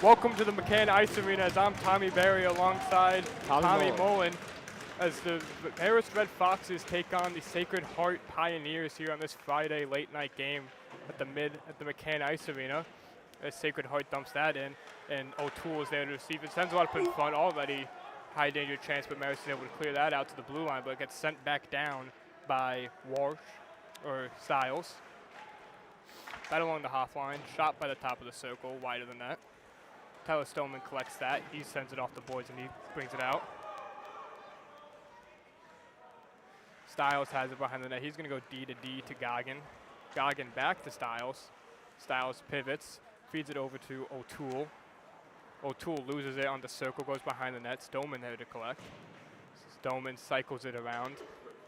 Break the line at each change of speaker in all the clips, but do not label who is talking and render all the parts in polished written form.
Welcome to the McCann Ice Arena as I'm Tommy Berry alongside Tommy Mullen as the Marist Red Foxes take on the Sacred Heart Pioneers here on this Friday late night game at the McCann Ice Arena. As Sacred Heart dumps that in, and O'Toole is there to receive it. Sends a lot up in front already. High danger chance, but Marist is able to clear that out to the blue line, but it gets sent back down by Styles. Right along the half line, shot by the top of the circle, wider than that. Tyler Stoneman collects that. He sends it off the boards and he brings it out. Styles has it behind the net. He's going to go D to D to Goggin. Goggin back to Styles. Styles pivots, feeds it over to O'Toole. O'Toole loses it on the circle, goes behind the net. Stoneman there to collect. Stoneman cycles it around.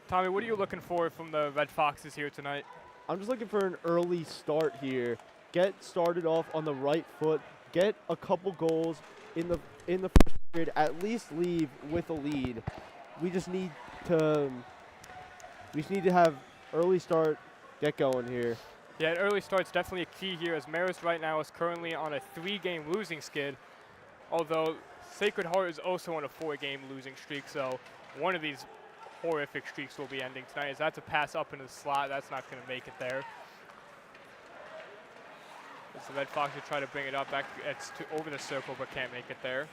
Tommy, what are you looking for from the Red Foxes here tonight?
I'm just looking for an early start here. Get started off on the right foot. Get a couple goals in the first period. At least leave with a lead. We just need to have early start. Get going here.
Yeah, an early start's definitely a key here, as Marist right now is currently on a 3-game losing skid. Although Sacred Heart is also on a 4-game losing streak, so one of these horrific streaks will be ending tonight. As that's a pass up into the slot, that's not going to make it there. As the Red Foxes try to bring it up, it's over the circle, but can't make it there.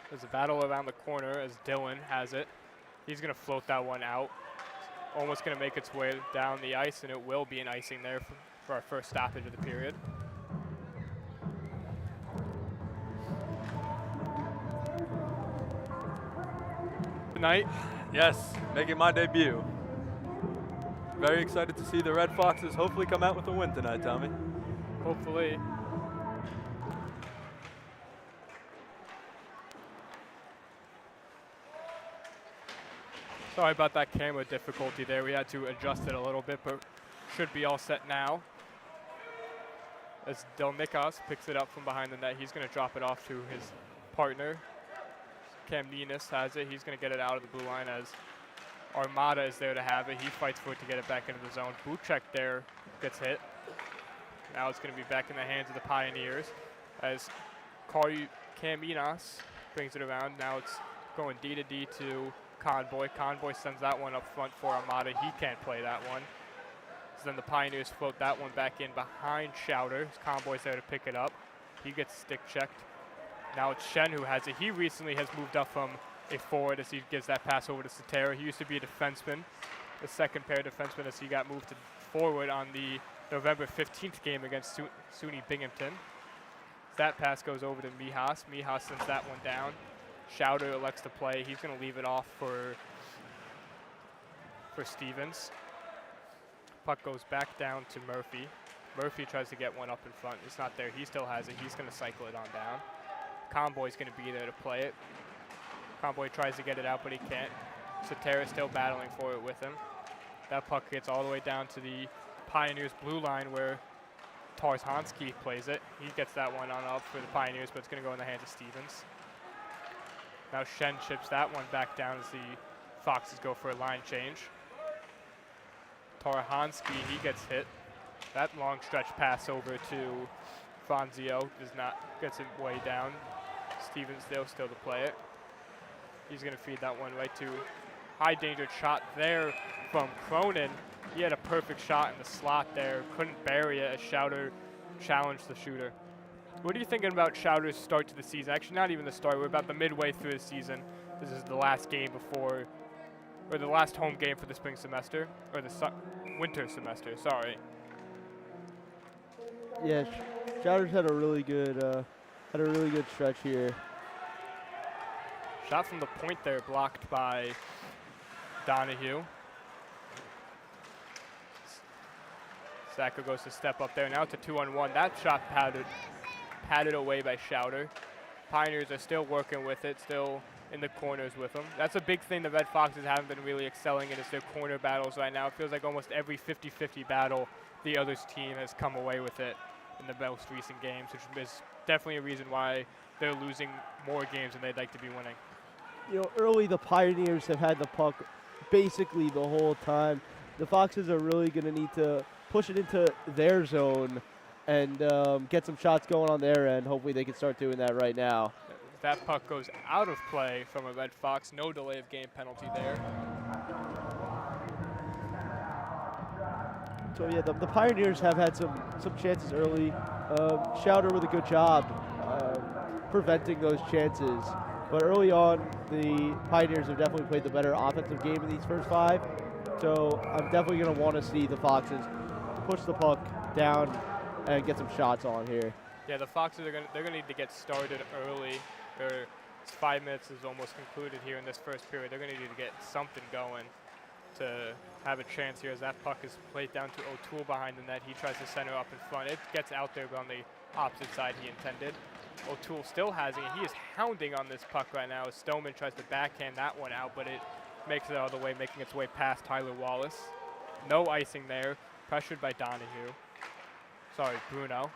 There's a battle around the corner as Dylan has it. He's going to float that one out. Almost going to make its way down the ice, and it will be an icing there for our first stoppage of the period. Tonight,
yes, making my debut. Very excited to see the Red Foxes hopefully come out with a win tonight, Tommy.
Hopefully. Sorry about that camera difficulty there. We had to adjust it a little bit, but should be all set now. As Delnikas picks it up from behind the net, he's going to drop it off to his partner. Cam Nenas has it. He's going to get it out of the blue line as Armada is there to have it. He fights for it to get it back into the zone. Buchek there gets hit. Now it's going to be back in the hands of the Pioneers as Cam Nenas brings it around. Now it's going D to D to Convoy. Convoy sends that one up front for Armada. He can't play that one. So then the Pioneers float that one back in behind Schauder. Convoy's there to pick it up. He gets stick checked. Now it's Shen who has it. He recently has moved up from a forward as he gives that pass over to Satera. He used to be a defenseman, the second pair defenseman, as he got moved to forward on the November 15th game against SUNY Binghamton. That pass goes over to Mijas. Mijas sends that one down. Schauder elects to play. He's going to leave it off for Stevens. Puck goes back down to Murphy. Murphy tries to get one up in front. It's not there. He still has it. He's going to cycle it on down. Convoy's going to be there to play it. Convoy tries to get it out, but he can't. Satera's still battling for it with him. That puck gets all the way down to the Pioneers' blue line where Tarzhansky plays it. He gets that one on up for the Pioneers, but it's going to go in the hands of Stevens. Now Shen chips that one back down as the Foxes go for a line change. Tarzhansky, he gets hit. That long stretch pass over to Franzio gets it way down. Stevens still to play it. He's going to feed that one right to high danger shot there from Cronin. He had a perfect shot in the slot there. Couldn't bury it as Schauder challenged the shooter. What are you thinking about Schauder's start to the season? Actually, not even the start. We're about the midway through the season. This is the last game or the last home game for the spring semester, or the winter semester, sorry.
Yeah, Schauder's had a really good stretch here.
Shot from the point there, blocked by Donahue. Saka goes to step up there. Now it's a 2-on-1. That shot padded away by Schauder. Pioneers are still working with it, still in the corners with them. That's a big thing the Red Foxes haven't been really excelling in, is their corner battles right now. It feels like almost every 50-50 battle, the other team has come away with it in the most recent games, which is definitely a reason why they're losing more games than they'd like to be winning.
You know, early the Pioneers have had the puck basically the whole time. The Foxes are really going to need to push it into their zone and get some shots going on their end. Hopefully they can start doing that right now.
That puck goes out of play from a Red Fox. No delay of game penalty there.
So yeah, the Pioneers have had some chances early. Schauder with a good job preventing those chances. But early on, the Pioneers have definitely played the better offensive game in these first 5. So I'm definitely going to want to see the Foxes push the puck down and get some shots on here.
Yeah, the Foxes they're gonna need to get started early. 5 minutes is almost concluded here in this first period. They're gonna need to get something going to have a chance here as that puck is played down to O'Toole behind the net. He tries to center up in front. It gets out there, but on the opposite side he intended. O'Toole still has it. He is hounding on this puck right now as Stoneman tries to backhand that one out, but it makes it out of the way, making its way past Tyler Wallace. No icing there. Pressured by Donahue. Sorry, Bruno.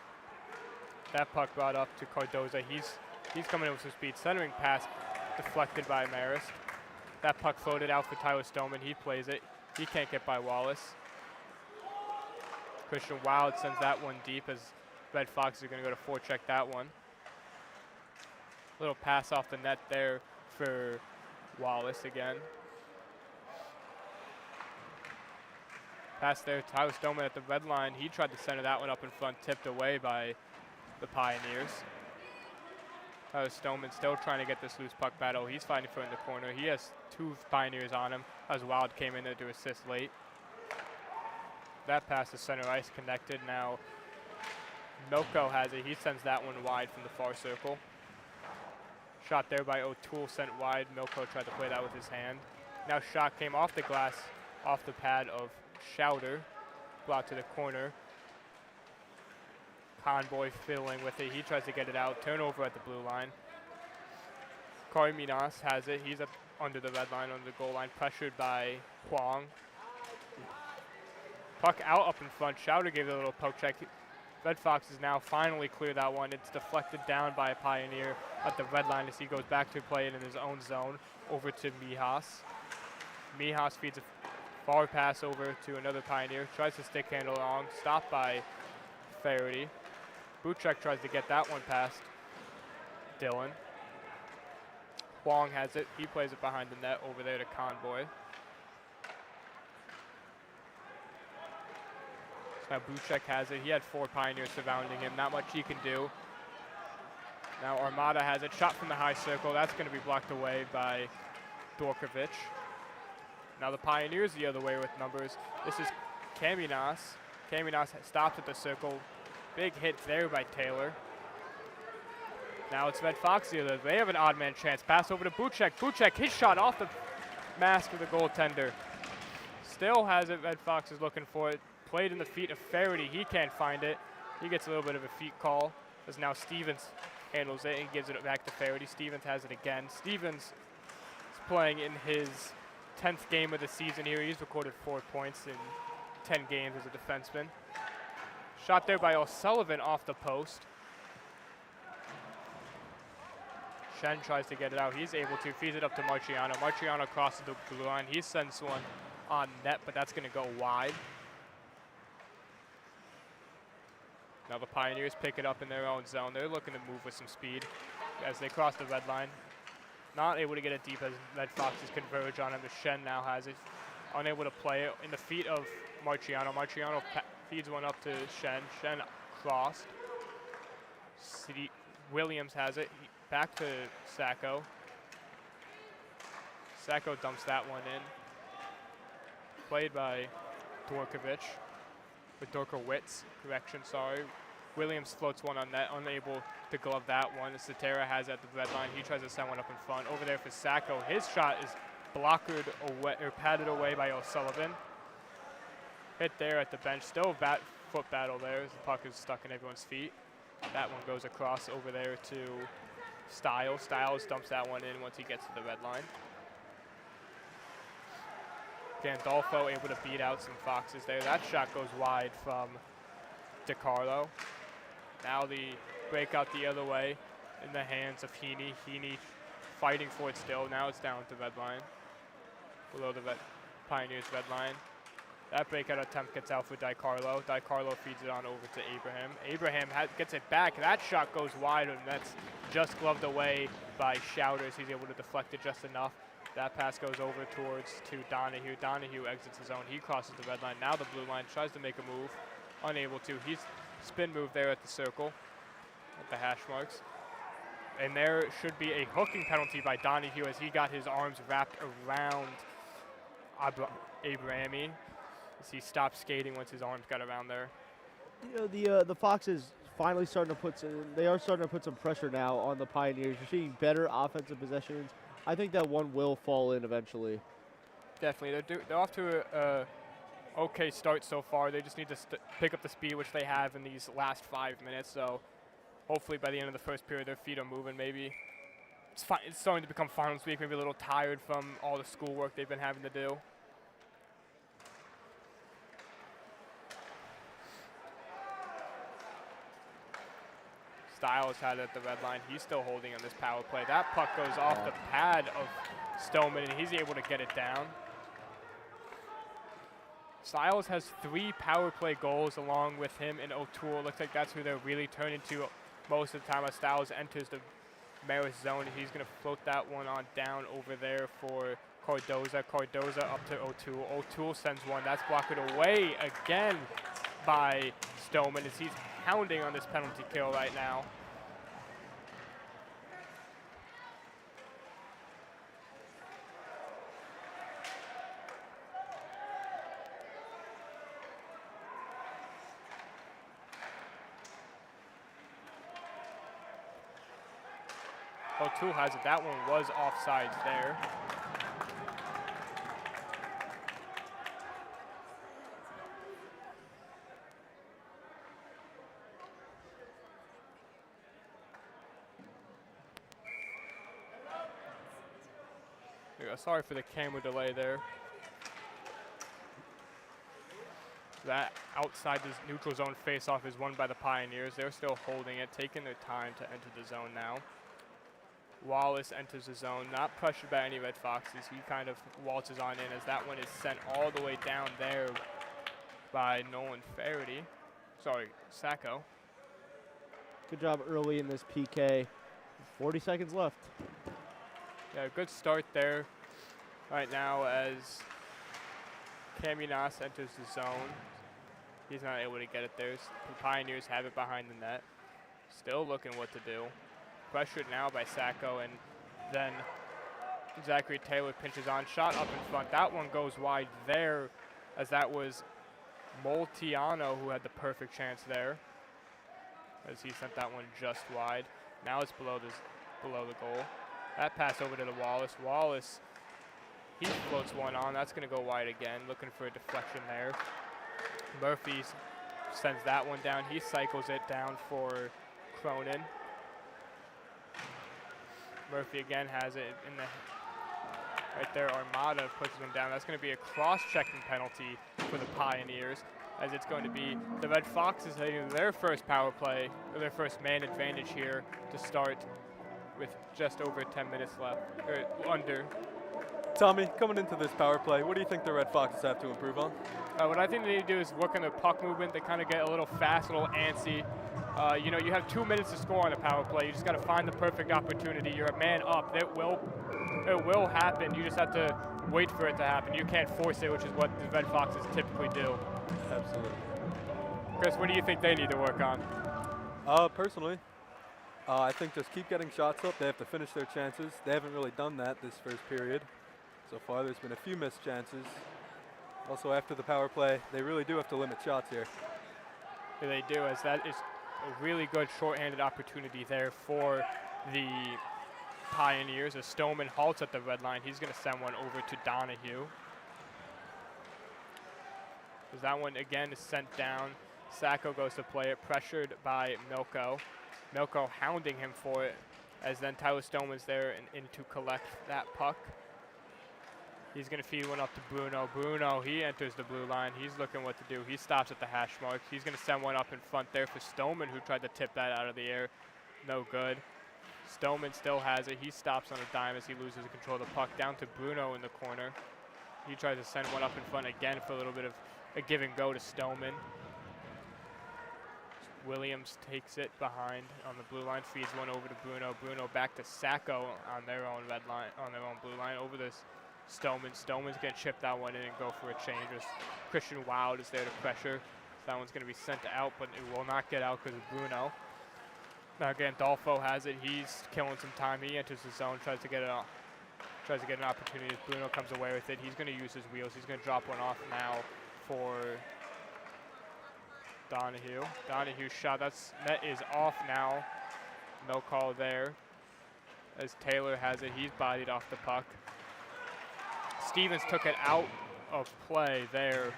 That puck brought up to Cardoza. He's coming in with some speed. Centering pass deflected by Marist. That puck floated out for Tyler Stoneman. He plays it. He can't get by Wallace. Christian Wild sends that one deep as Red Fox are going to go to forecheck that one. Little pass off the net there for Wallace again. Pass there, Tyler Stoneman at the red line. He tried to center that one up in front, tipped away by the Pioneers. Tyler Stoneman still trying to get this loose puck battle. He's fighting for it in the corner. He has 2 Pioneers on him as Wild came in there to assist late. That pass to center ice connected. Now Milko has it. He sends that one wide from the far circle. Shot there by O'Toole, sent wide. Milko tried to play that with his hand. Now shot came off the glass, off the pad of Schauder. Out to the corner. Conboy fiddling with it. He tries to get it out. Turnover at the blue line. Carminas has it. He's up under the red line, under the goal line, pressured by Huang. Puck out up in front. Schauder gave it a little poke check. Red Foxes now finally clear that one. It's deflected down by a Pioneer at the red line as he goes back to play it in his own zone over to Mijas. Mijas feeds a far pass over to another Pioneer. Tries to stick handle along. Stopped by Faraday. Buchek tries to get that one past Dylan. Huang has it. He plays it behind the net over there to Conboy. Now Buchek has it. He had 4 Pioneers surrounding him. Not much he can do. Now Armada has it. Shot from the high circle. That's going to be blocked away by Dorkovic. Now the Pioneers the other way with numbers. This is Caminas. Caminas stopped at the circle. Big hit there by Taylor. Now it's Red Fox the other. They have an odd man chance. Pass over to Buchek. Buchek, his shot off the mask of the goaltender. Still has it. Red Fox is looking for it. Played in the feet of Faraday. He can't find it. He gets a little bit of a feet call as now Stevens handles it and gives it back to Faraday. Stevens has it again. Stevens is playing in his 10th game of the season here. He's recorded 4 points in 10 games as a defenseman. Shot there by O'Sullivan off the post. Shen tries to get it out. He's able to. Feeds it up to Marciano. Marciano crosses the blue line. He sends one on net, but that's going to go wide. Now the Pioneers pick it up in their own zone. They're looking to move with some speed as they cross the red line. Not able to get it deep as Red Foxes converge on him. The Shen now has it. Unable to play it in the feet of Marciano. Marciano feeds one up to Shen. Shen crossed. Williams has it. Back to Sacco. Sacco dumps that one in. Played by Dorkovic. With Dorkowitz, correction, sorry. Williams floats one on net, unable to glove that one. Cetera has it at the red line. He tries to send one up in front. Over there for Sacco. His shot is blockered away, or padded away by O'Sullivan. Hit there at the bench. Still a foot battle there as the puck is stuck in everyone's feet. That one goes across over there to Stiles. Stiles dumps that one in once he gets to the red line. Gandolfo able to beat out some Foxes there. That shot goes wide from DiCarlo. Now the breakout the other way in the hands of Heaney. Heaney fighting for it still. Now it's down at the red line. Below the Pioneers red line. That breakout attempt gets out for DiCarlo. DiCarlo feeds it on over to Abraham. Abraham gets it back. That shot goes wide, and that's just gloved away by Shouters. He's able to deflect it just enough. That pass goes over to Donahue. Donahue exits his zone. He crosses the red line. Now the blue line tries to make a move. Unable to. He's spin move there at the circle, at the hash marks. And there should be a hooking penalty by Donahue as he got his arms wrapped around Abrahami. As he stopped skating once his arms got around there.
You know, the Foxes finally starting to put some pressure now on the Pioneers. You're seeing better offensive possessions. I think that one will fall in eventually.
Definitely. They're off to a okay start so far. They just need to pick up the speed, which they have in these last 5 minutes. So hopefully by the end of the first period, their feet are moving. Maybe it's starting to become finals week. Maybe a little tired from all the schoolwork they've been having to do. Styles had it at the red line. He's still holding on this power play. That puck goes off the pad of Stoneman, and he's able to get it down. Styles has 3 power play goals along with him and O'Toole. Looks like that's who they're really turning to most of the time as Styles enters the Marist zone. He's going to float that one on down over there for Cardoza. Cardoza up to O'Toole. O'Toole sends one. That's blocked away again by Stoneman as he's hounding on this penalty kill right now. O'Toole has it. That one was offsides there. Sorry for the camera delay there. That outside this neutral zone face-off is won by the Pioneers. They're still holding it, taking their time to enter the zone now. Wallace enters the zone, not pressured by any Red Foxes. He kind of waltzes on in as that one is sent all the way down there by Nolan Faraday. Sorry, Sacco.
Good job early in this PK. 40 seconds left.
Yeah, good start there right now as Camunas enters the zone. He's not able to get it there. The Pioneers have it behind the net. Still looking what to do. Pressured now by Sacco, and then Zachary Taylor pinches on. Shot up in front. That one goes wide there as that was Moltiano who had the perfect chance there as he sent that one just wide. Now it's below the goal. That pass over to the Wallace. Wallace, he floats one on. That's going to go wide again, looking for a deflection there. Murphy sends that one down. He cycles it down for Cronin. Murphy again has it in the right there. Armada pushes him down. That's going to be a cross-checking penalty for the Pioneers, as it's going to be the Red Foxes hitting their first power play, or their first man advantage here to start with just over 10 minutes left, or under.
Tommy, coming into this power play, what do you think the Red Foxes have to improve on?
What I think they need to do is work on their puck movement. They kind of get a little fast, a little antsy. You know, you have 2 minutes to score on a power play. You just got to find the perfect opportunity. You're a man up. It will happen. You just have to wait for it to happen. You can't force it, which is what the Red Foxes typically do.
Absolutely.
Chris, what do you think they need to work on?
Personally, I think just keep getting shots up. They have to finish their chances. They haven't really done that this first period. So far, there's been a few missed chances. Also, after the power play, they really do have to limit shots here.
Yeah, they do, as that is a really good shorthanded opportunity there for the Pioneers. As Stoneman halts at the red line, he's going to send one over to Donahue. As that one again is sent down. Sacco goes to play it, pressured by Milko. Milko hounding him for it, as then Tyler Stoneman's there and in to collect that puck. He's going to feed one up to Bruno. Bruno, he enters the blue line. He's looking what to do. He stops at the hash mark. He's going to send one up in front there for Stoneman, who tried to tip that out of the air. No good. Stoneman still has it. He stops on a dime as he loses control of the puck. Down to Bruno in the corner. He tries to send one up in front again for a little bit of a give and go to Stoneman. Williams takes it behind on the blue line, feeds one over to Bruno. Bruno back to Sacco on their own red line, on their own blue line, over this Stoneman. Stoneman's gonna chip that one in and go for a change. As Christian Wild is there to pressure. So that one's gonna be sent out, but it will not get out because of Bruno. Now again, Dolfo has it. He's killing some time. He enters the zone, tries to get it off. Tries to get an opportunity. Bruno comes away with it. He's going to use his wheels. He's going to drop one off now for Donahue. Donahue's shot, net is off now. No call there. As Taylor has it, he's bodied off the puck. Stevens took it out of play there.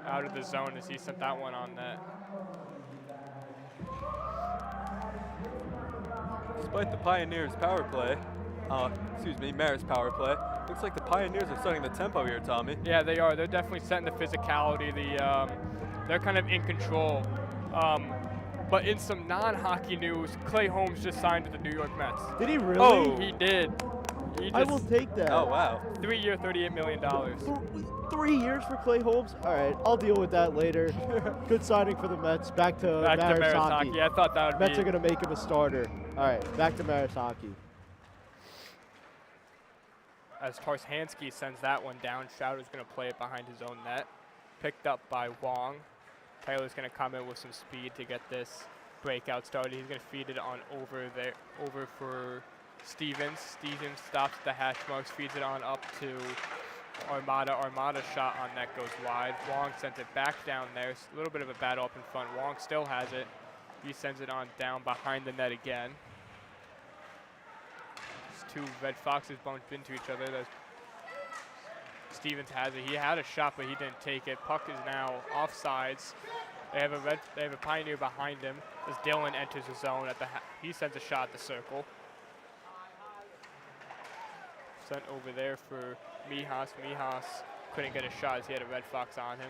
Out of the zone as he sent that one on net.
Despite the Pioneers' power play, Marist power play. Looks like the Pioneers are setting the tempo here, Tommy.
Yeah, they are. They're definitely setting the physicality. They're kind of in control. But in some non-hockey news, Clay Holmes just signed to the New York Mets.
Did he really?
Oh, he did.
I will take that.
Oh, wow.
3-year, $38 million.
3 years for Clay Holmes? All right, I'll deal with that later. Good signing for the Mets. Back to Marist hockey.
Yeah, I thought that would
Mets are going to make him a starter. All right, back to Marist hockey.
As Tarsansky sends that one down, Schauder's going to play it behind his own net. Picked up by Wong. Taylor's going to come in with some speed to get this breakout started. He's going to feed it on over for Stevens. Stevens stops at the hash marks, feeds it on up to Armada. Armada's shot on net goes wide. Wong sends it back down there. A little bit of a battle up in front. Wong still has it. He sends it on down behind the net again. Two Red Foxes bumped into each other. Stevens has it. He had a shot, but he didn't take it. Puck is now offsides. They have a Pioneer behind him as Dylan enters the zone at he sends a shot at the circle. Sent over there for Mijas. Mijas couldn't get a shot as he had a Red Fox on him.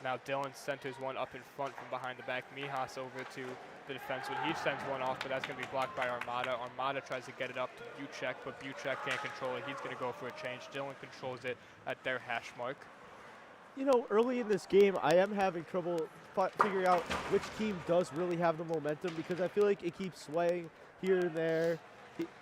Now Dylan centers one up in front from behind the back. Mijas over to the defenseman. He sends one off, but that's going to be blocked by Armada. Armada tries to get it up to Buchek, but Buchek can't control it. He's going to go for a change. Dylan controls it at their hash mark.
You know, early in this game, I am having trouble figuring out which team does really have the momentum because I feel like it keeps swaying here and there.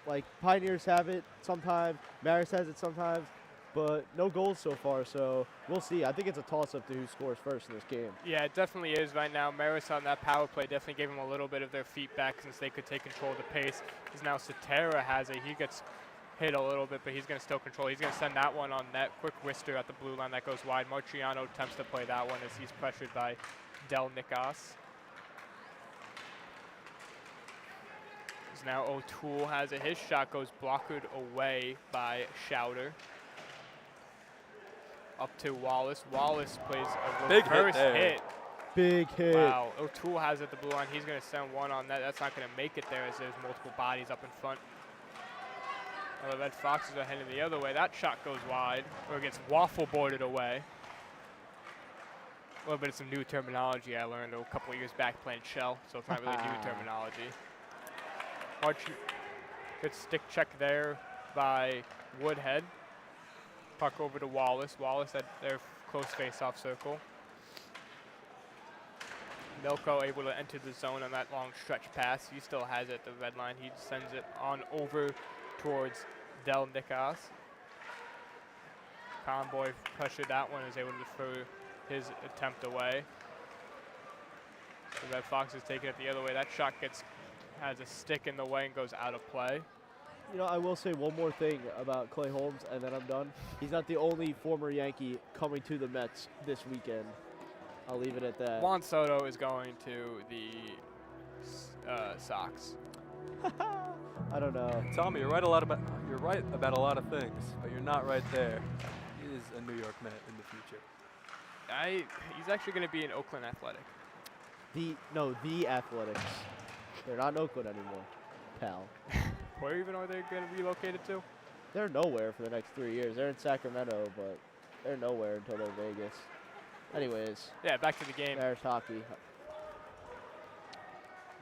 Like, Pioneers have it sometimes, Marist has it sometimes, but no goals so far, so we'll see. I think it's a toss-up to who scores first in this game.
Yeah, it definitely is right now. Marist on that power play definitely gave him a little bit of their feet back since they could take control of the pace. Because now Cetera has it. He gets hit a little bit, but he's going to still control. He's going to send that one on net. Quick wrister at the blue line that goes wide. Marciano attempts to play that one as he's pressured by Del Nicas. Now O'Toole has it. His shot goes blocked away by Schauder. Up to Wallace. Wallace plays a
big
reverse hit.
Big hit.
Wow. O'Toole has it the blue line. He's going to send one on that. That's not going to make it there as there's multiple bodies up in front. Well, the Red Foxes are heading the other way. That shot goes wide, or it gets waffle boarded away. A little bit of some new terminology I learned a couple of years back playing Shell, so it's not really new terminology. Good stick check there by Woodhead. Puck over to Wallace. Wallace at their close face-off circle. Milko able to enter the zone on that long stretch pass. He still has it at the red line. He sends it on over towards Del Nicas. Conboy pressured that one, is able to defer his attempt away. The Red Foxes taking it the other way. That shot has a stick in the way and goes out of play.
You know, I will say one more thing about Clay Holmes, and then I'm done. He's not the only former Yankee coming to the Mets this weekend. I'll leave it at that.
Juan Soto is going to the Sox.
I don't know.
Tommy, you're right about a lot of things, but you're not right there. He is a New York Met in the future.
He's actually going to be in Oakland Athletic.
The Athletics. They're not in Oakland anymore, pal.
Where even are they going to be located to?
They're nowhere for the next 3 years. They're in Sacramento, but they're nowhere until they're Vegas. Anyways.
Yeah, back to the game.
Marist hockey.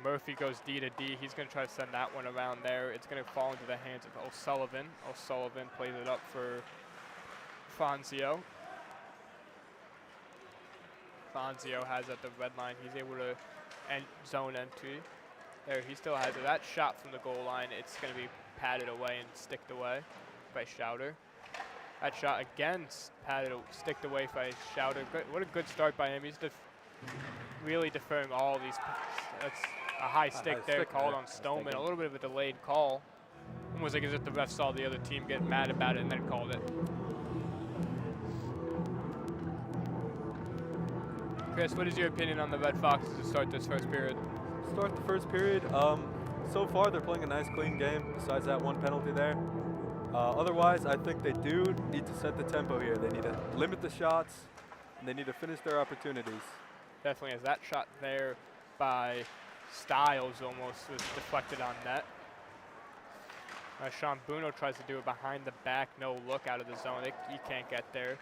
Murphy goes D to D. He's going to try to send that one around there. It's going to fall into the hands of O'Sullivan. O'Sullivan plays it up for Franzio. Fonzio has at the red line. He's able to end zone entry. There, he still has it. That shot from the goal line, it's going to be patted away and sticked away by Schauder. That shot again sticked away by Schauder. What a good start by him. He's really deferring all these. That's a high stick there called on Stoneman. A little bit of a delayed call. Almost like as if the ref saw the other team get mad about it and then called it. Chris, what is your opinion on the Red Foxes to start this first period?
Start the first period. So far, they're playing a nice, clean game, besides that one penalty there. Otherwise, I think they do need to set the tempo here. They need to limit the shots, and they need to finish their opportunities.
Definitely, as that shot there by Styles almost was deflected on net. Sean Bruno tries to do it behind the back, no look out of the zone. He can't get there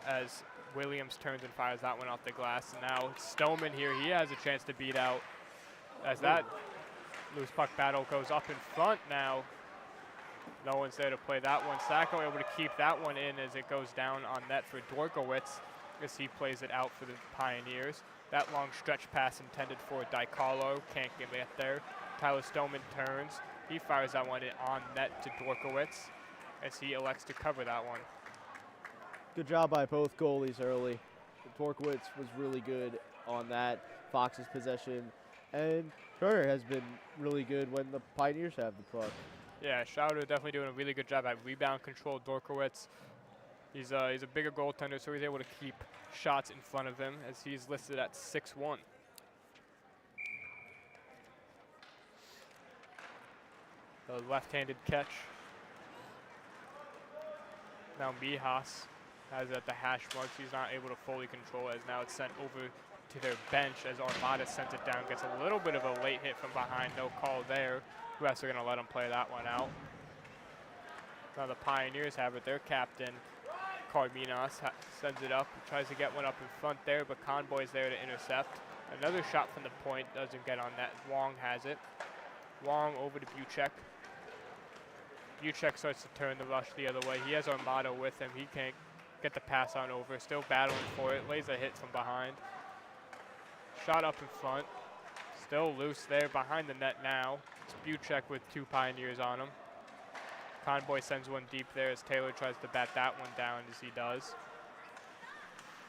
as Williams turns and fires that one off the glass. And now Stoneman here, he has a chance to beat out as that loose puck battle goes up in front now. No one's there to play that one. Sacco able to keep that one in as it goes down on net for Dorkowitz as he plays it out for the Pioneers. That long stretch pass intended for Dicalo, can't get there. Tyler Stoneman turns. He fires that one in on net to Dorkowitz as he elects to cover that one.
Good job by both goalies early. Dorkowitz was really good on that Fox's possession, and Turner has been really good when the Pioneers have the puck.
Yeah, Schauder definitely doing a really good job at rebound control. Dorkowitz, he's a bigger goaltender, so he's able to keep shots in front of him as he's listed at 6'1". The left-handed catch. Now Mijas has it at the hash marks. He's not able to fully control it as now it's sent over to their bench as Armada sends it down. Gets a little bit of a late hit from behind. No call there. Refs are going to let him play that one out. Now the Pioneers have it. Their captain, Carminas, sends it up. Tries to get one up in front there, but Conboy's there to intercept. Another shot from the point. Doesn't get on net. Wong has it. Wong over to Buchek. Buchek starts to turn the rush the other way. He has Armada with him. He can't get the pass on over. Still battling for it. Lays a hit from behind. Shot up in front. Still loose there behind the net now. It's Buchek with two Pioneers on him. Conboy sends one deep there as Taylor tries to bat that one down as he does.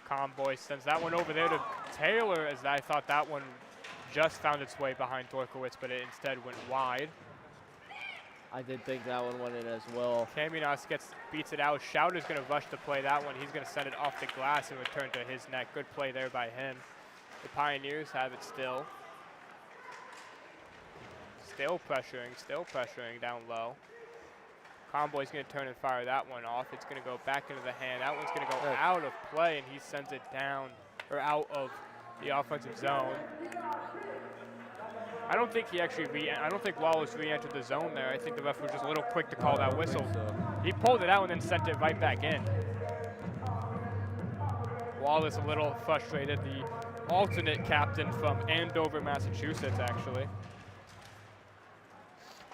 Conboy sends that one over there to Taylor as I thought that one just found its way behind Dorkowitz, but it instead went wide.
I did think that one went in as well.
Carminas beats it out. Schauder's going to rush to play that one. He's going to send it off the glass and return to his net. Good play there by him. The Pioneers have it still. Still pressuring down low. Conboy's going to turn and fire that one off. It's going to go back into the hand. That one's going to go out of play, and he sends it down, or out of the offensive zone. I don't think Wallace re-entered the zone there. I think the ref was just a little quick to call that whistle. He pulled it out and then sent it right back in. Wallace a little frustrated, the alternate captain from Andover, Massachusetts, actually.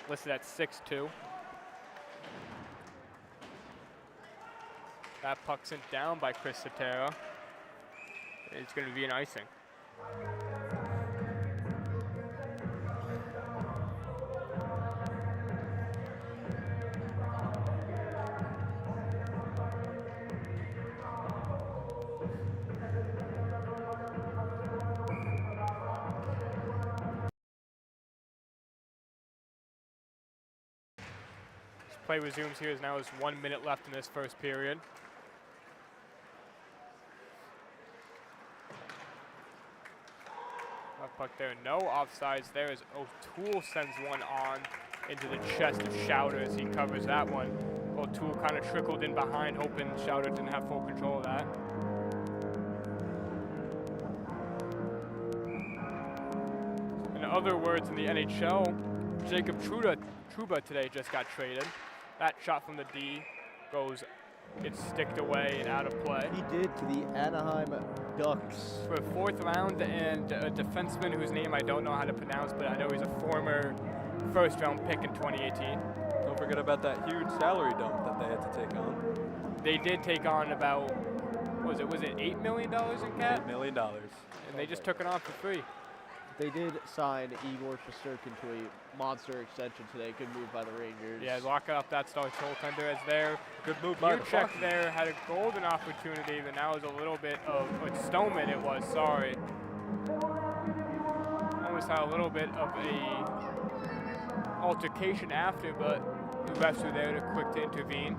Listed at 6'2". That puck sent down by Chris Cetera. It's going to be an icing. Play resumes here as now is 1 minute left in this first period. Left puck there, no offsides there as O'Toole sends one on into the chest of Schauder as he covers that one. O'Toole kind of trickled in behind, hoping Schauder didn't have full control of that. In other words, in the NHL, Jacob Trouba today just got traded. That shot from the D gets sticked away and out of play.
He did to the Anaheim Ducks.
For a 4th round and a defenseman whose name I don't know how to pronounce, but I know he's a former 1st round pick in 2018.
Don't forget about that huge salary dump that they had to take on.
They did take on about was it $8 million in cap?
$8 million.
And they just took it on for free.
They did sign Igor Shesterkin to a monster extension today. Good move by the Rangers.
Yeah, locking up that star goaltender as their
Good move by the
check
Foxes.
there had a golden opportunity, but now is a little bit of Stoneman. It was sorry. Almost had a little bit of a altercation after, but the refs were there to quick to intervene.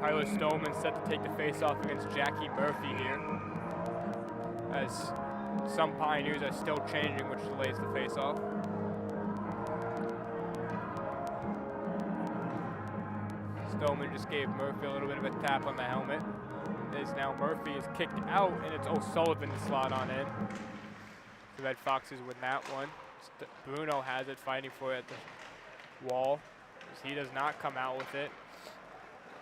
Tyler Stoneman set to take the face-off against Jackie Murphy here, as some Pioneers are still changing, which delays the face-off. Stoneman just gave Murphy a little bit of a tap on the helmet. As now Murphy is kicked out, and it's O'Sullivan to slot on in. The Red Foxes win that one. Bruno has it, fighting for it at the wall, as he does not come out with it.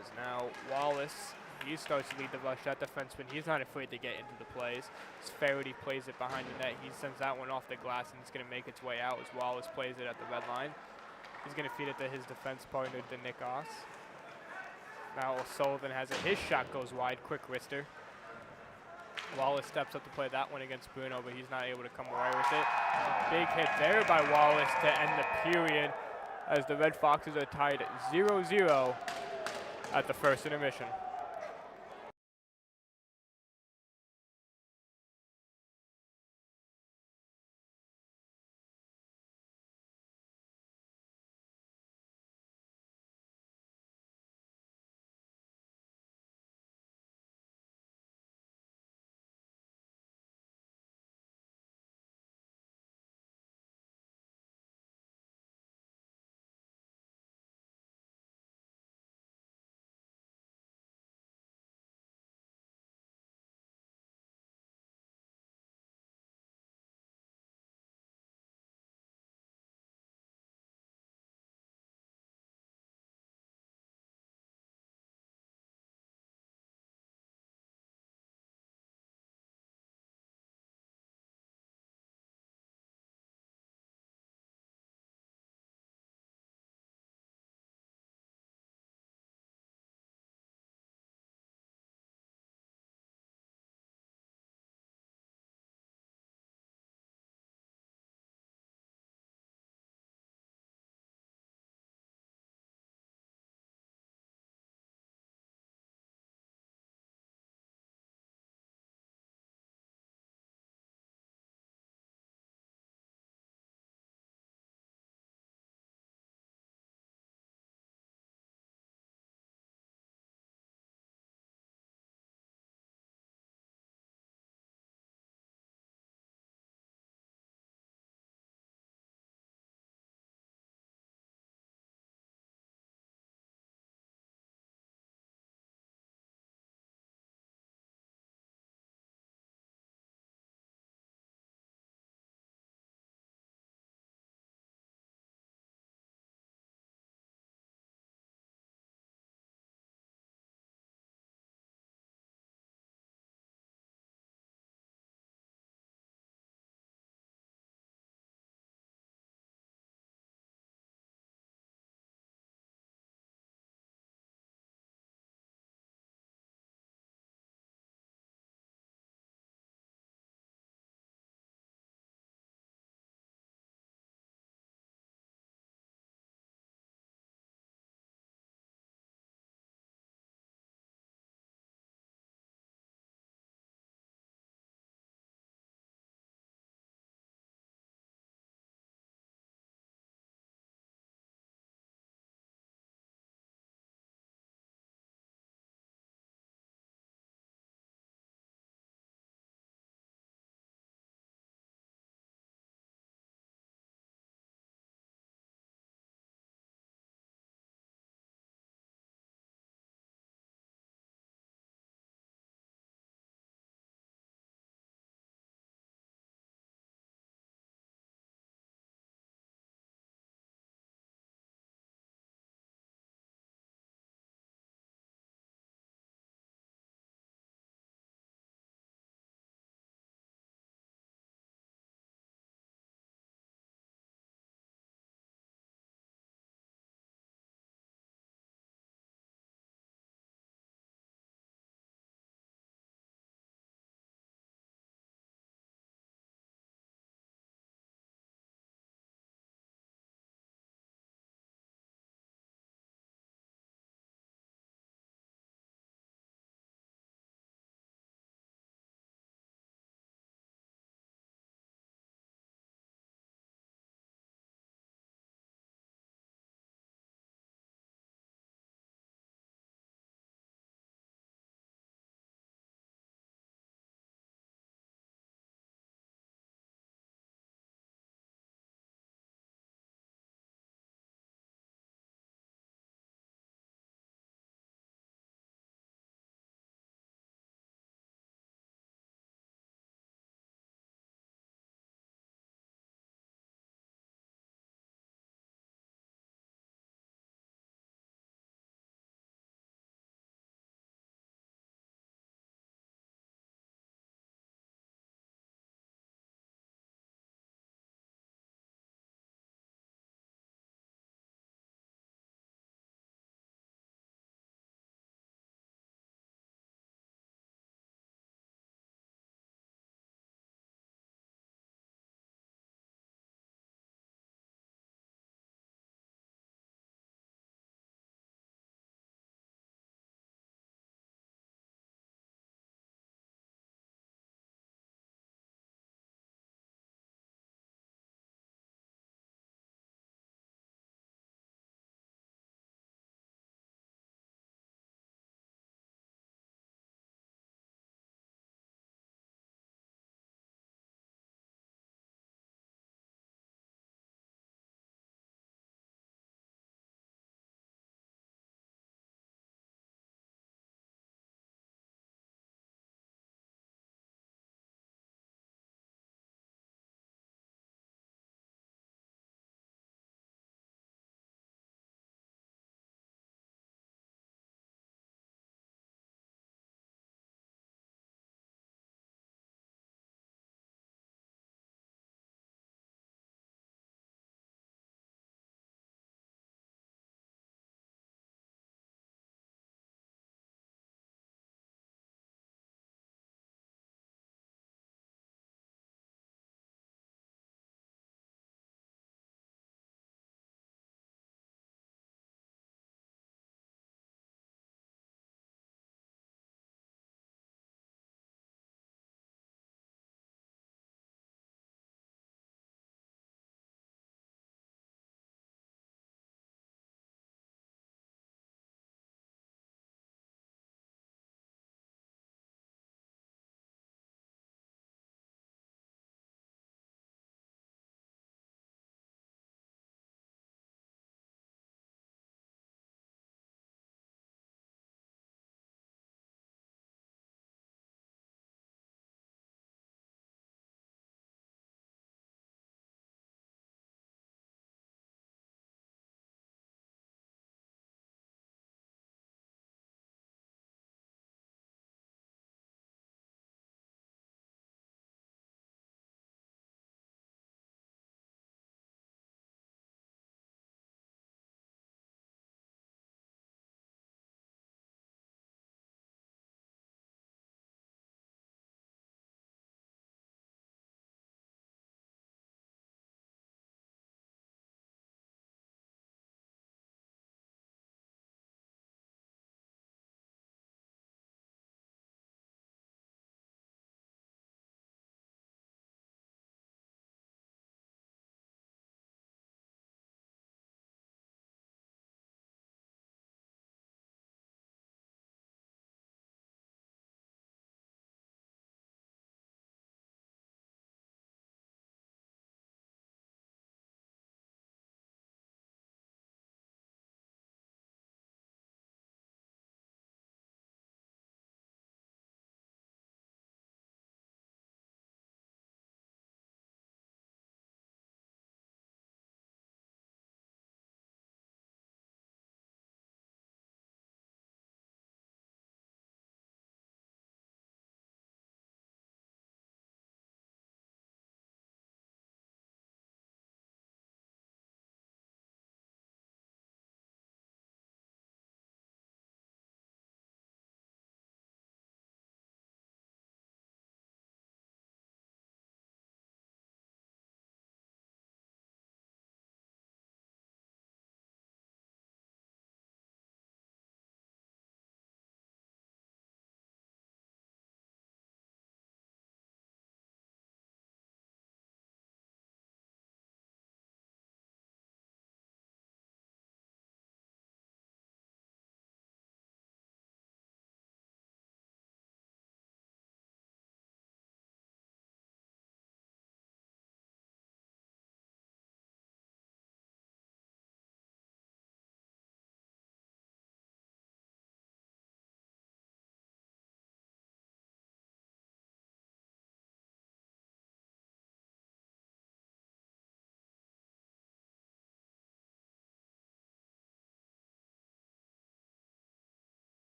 As now Wallace, he starts to lead the rush. That defenseman, he's not afraid to get into the plays. As Faraday plays it behind the net, he sends that one off the glass, and it's going to make its way out as Wallace plays it at the red line. He's going to feed it to his defense partner, Denikos. Now O'Sullivan has it. His shot goes wide, quick wrister. Wallace steps up to play that one against Bruno, but he's not able to come away with it. Big hit there by Wallace to end the period, as the Red Foxes are tied at 0-0 at the first intermission.